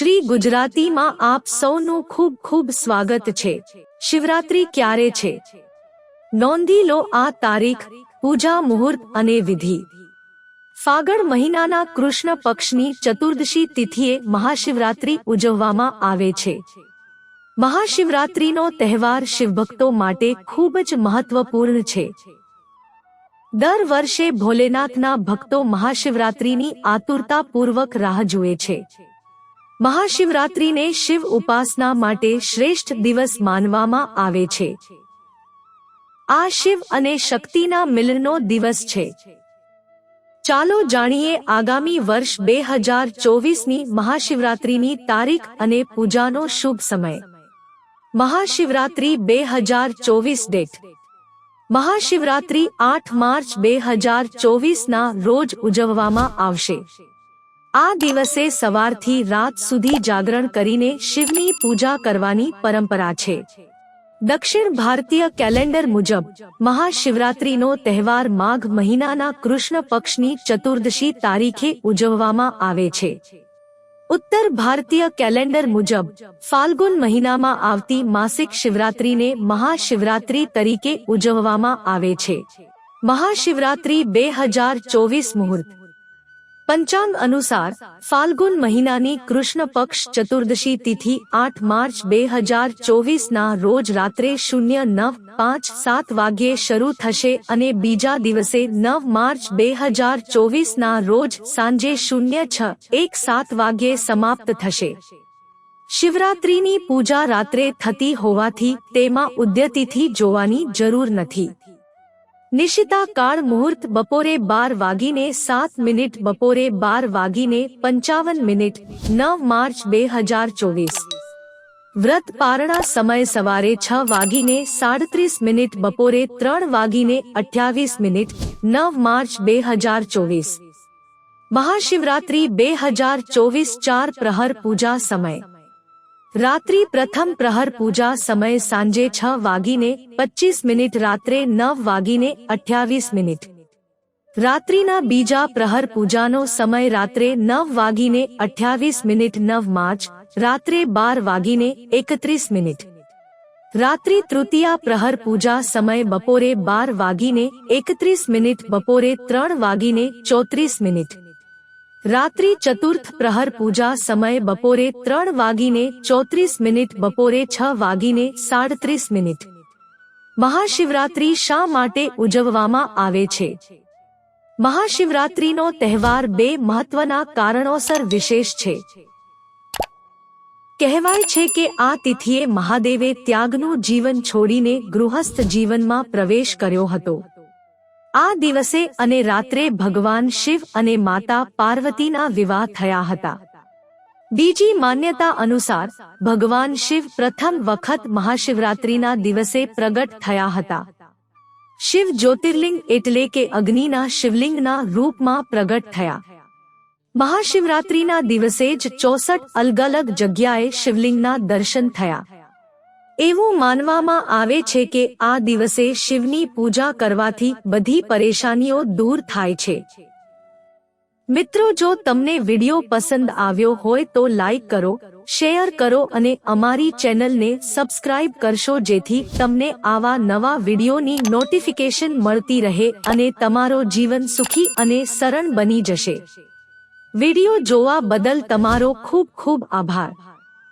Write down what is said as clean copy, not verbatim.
શ્રી ગુજરાતીમાં આપ સૌનું ખૂબ ખૂબ સ્વાગત છે। શિવરાત્રી ક્યારે છે? નોંધી લો આ તારીખ, પૂજા મુહૂર્ત અને વિધિ। ફાગણ મહિનાના કૃષ્ણ પક્ષની ચતુર્દશી તિથિએ મહાશિવરાત્રી ઉજવવામાં આવે છે। મહાશિવરાત્રીનો તહેવાર શિવભક્તો માટે ખૂબ જ મહત્વપૂર્ણ છે। દર વર્ષે ભોલેનાથના ભક્તો મહાશિવરાત્રીની આતુરતાપૂર્વક રાહ જુએ છે। મહાશિવરાત્રીને શિવ ઉપાસના માટે શ્રેષ્ઠ દિવસ માનવામાં આવે છે। આ શિવ અને શક્તિના મિલનનો દિવસ છે। ચાલો જાણીએ આગામી વર્ષ 2024ની મહાશિવરાત્રીની તારીખ અને પૂજાનો શુભ સમય। મહાશિવરાત્રી 2024 ડેટ। મહાશિવરાત્રી 8 માર્ચ 2024ના રોજ ઉજવવામાં આવશે। આ દિવસે સવારથી રાત સુધી જાગરણ કરીને શિવની પૂજા કરવાની પરંપરા છે। દક્ષિણ ભારતીય કેલેન્ડર મુજબ મહાશિવરાત્રીનો તહેવાર માઘ મહિનાના કૃષ્ણ પક્ષની ચતુર્દશી તારીખે ઉજવવામાં આવે છે। ઉત્તર ભારતીય કેલેન્ડર મુજબ ફાલ્ગુન મહિનામાં આવતી માસિક શિવરાત્રીને મહાશિવરાત્રી તરીકે ઉજવવામાં આવે છે। મહાશિવરાત્રી 2024 મુહૂર્ત। પંચાંગ અનુસાર ફાલ્ગુન મહિનાની કૃષ્ણ પક્ષ ચતુર્દશી તિથિ 8 માર્ચ 2024ના રોજ રાત્રે 09:05-07 વાગ્યે શરૂ થશે અને બીજા દિવસે 9 માર્ચ 2024ના રોજ સાંજે 06:17 વાગ્યે સમાપ્ત થશે। શિવરાત્રીની પૂજા રાત્રે થતી હોવાથી તેમાં ઉદ્યતિથિ જોવાની જરૂર નથી। નિશિતા કાળ મુહૂર્ત બપોરે 12:07 બપોરે 12:55 9 માર્ચ 2024। વ્રત પારણા સમય સવારે 6:37 બપોરે 3:28 9 માર્ચ 2024। મહાશિવરાત્રી 2024 4 પ્રહર પૂજા સમય। રાત્રિ પ્રથમ પ્રહર પૂજા સમય સાંજે 6:25 રાત્રે 9:28। રાત્રિના બીજા પ્રહર પૂજાનો સમય રાત્રે 9:28 9 માર્ચ રાત્રે 12:31। રાત્રિ તૃતીયા પ્રહર પૂજા સમય બપોરે 12:31 બપોરે 3:34। રાત્રિ ચતુર્થ પ્રહર પૂજા સમય બપોરે 3:34 બપોરે 6:37। મહાશિવરાત્રી શા માટે ઉજવવામાં આવે છે? મહાશિવરાત્રીનો તહેવાર બે મહત્વના કારણોસર વિશેષ છે। કહેવાય છે કે આ તિથિએ મહાદેવે ત્યાગનું જીવન છોડીને ગૃહસ્થ જીવનમાં પ્રવેશ કર્યો હતો। આ દિવસે અને રાત્રે ભગવાન શિવ અને માતા પાર્વતીના વિવાહ થયા હતા। બીજી માન્યતા અનુસાર ભગવાન શિવ પ્રથમ વખત મહાશિવરાત્રીના દિવસે પ્રગટ થયા હતા। શિવ જ્યોતિર્લિંગ એટલે કે અગ્નિના શિવલિંગના રૂપમાં પ્રગટ થયા। મહાશિવરાત્રીના દિવસે જ 64 અલગ અલગ જગ્યાએ શિવલિંગના દર્શન થયા। એવું માનવામાં આવે છે કે આ દિવસે શિવની પૂજા કરવાથી બધી પરેશાનીઓ દૂર થાય છે। મિત્રો, જો તમને વિડિયો પસંદ આવ્યો હોય તો લાઈક કરો, શેર કરો અને અમારી ચેનલને સબસ્ક્રાઇબ કરશો જેથી તમને આવા નવા વિડિયોની નોટિફિકેશન મળતી રહે અને તમારો જીવન સુખી અને સરળ બની જશે। વિડિયો જોવા બદલ તમારો ખૂબ ખૂબ આભાર।